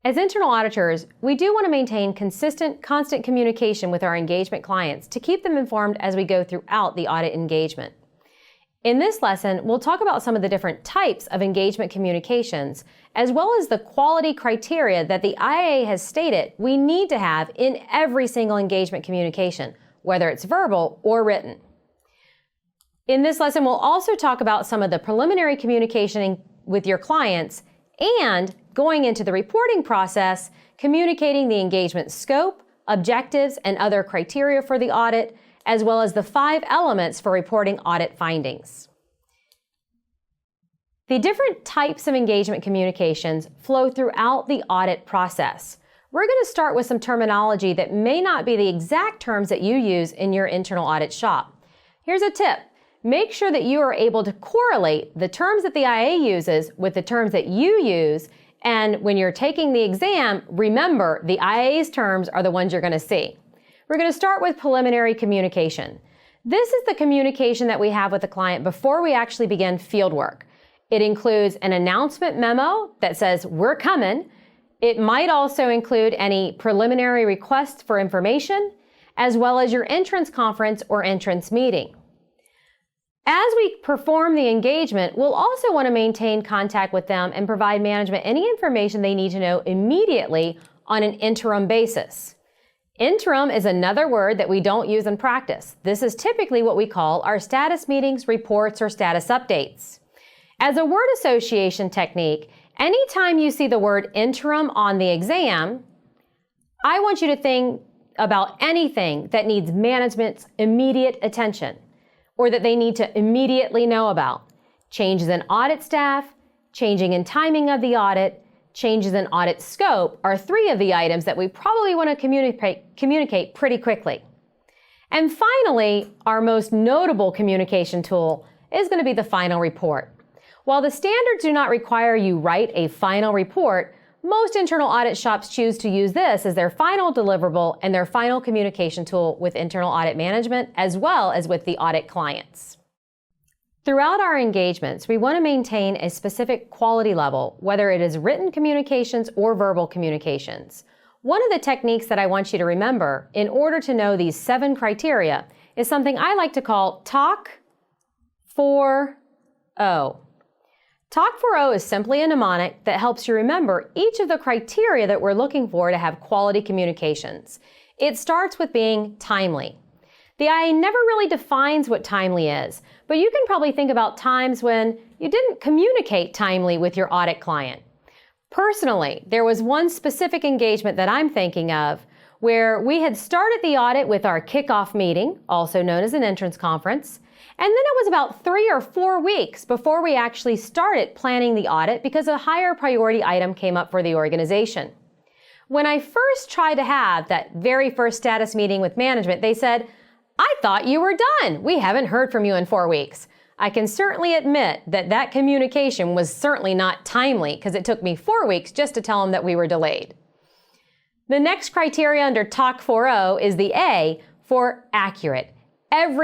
As internal auditors, we do want to maintain consistent, constant communication with our engagement clients to keep them informed as we go throughout the audit engagement. In this lesson, we'll talk about some of the different types of engagement communications, as well as the quality criteria that the IAA has stated we need to have in every single engagement communication, whether it's verbal or written. In this lesson, we'll also talk about some of the preliminary communication with your clients and, going into the reporting process, communicating the engagement scope, objectives, and other criteria for the audit, as well as the 5 elements for reporting audit findings. The different types of engagement communications flow throughout the audit process. We're going to start with some terminology that may not be the exact terms that you use in your internal audit shop. Here's a tip. Make sure that you are able to correlate the terms that the IA uses with the terms that you use, and when you're taking the exam, remember the IA's terms are the ones you're going to see. We're going to start with preliminary communication. This is the communication that we have with the client before we actually begin field work. It includes an announcement memo that says, "We're coming." It might also include any preliminary requests for information, as well as your entrance conference or entrance meeting. As we perform the engagement, we'll also want to maintain contact with them and provide management any information they need to know immediately on an interim basis. Interim is another word that we don't use in practice. This is typically what we call our status meetings, reports, or status updates. As a word association technique, anytime you see the word interim on the exam, I want you to think about anything that needs management's immediate attention, or that they need to immediately know about. Changes in audit staff, changing in timing of the audit, changes in audit scope are 3 of the items that we probably want to communicate pretty quickly. And finally, our most notable communication tool is going to be the final report. While the standards do not require you write a final report, most internal audit shops choose to use this as their final deliverable and their final communication tool with internal audit management, as well as with the audit clients. Throughout our engagements, we want to maintain a specific quality level, whether it is written communications or verbal communications. One of the techniques that I want you to remember in order to know these 7 criteria is something I like to call Talk 4O. Talk 4O is simply a mnemonic that helps you remember each of the criteria that we're looking for to have quality communications. It starts with being timely. The IA never really defines what timely is, but you can probably think about times when you didn't communicate timely with your audit client. Personally, there was one specific engagement that I'm thinking of where we had started the audit with our kickoff meeting, also known as an entrance conference, and then it was about 3 or 4 weeks before we actually started planning the audit because a higher priority item came up for the organization. When I first tried to have that very first status meeting with management, they said, "I thought you were done. We haven't heard from you in 4 weeks." I can certainly admit that that communication was certainly not timely because it took me 4 weeks just to tell them that we were delayed. The next criteria under Talk 4O is the A for accurate. Every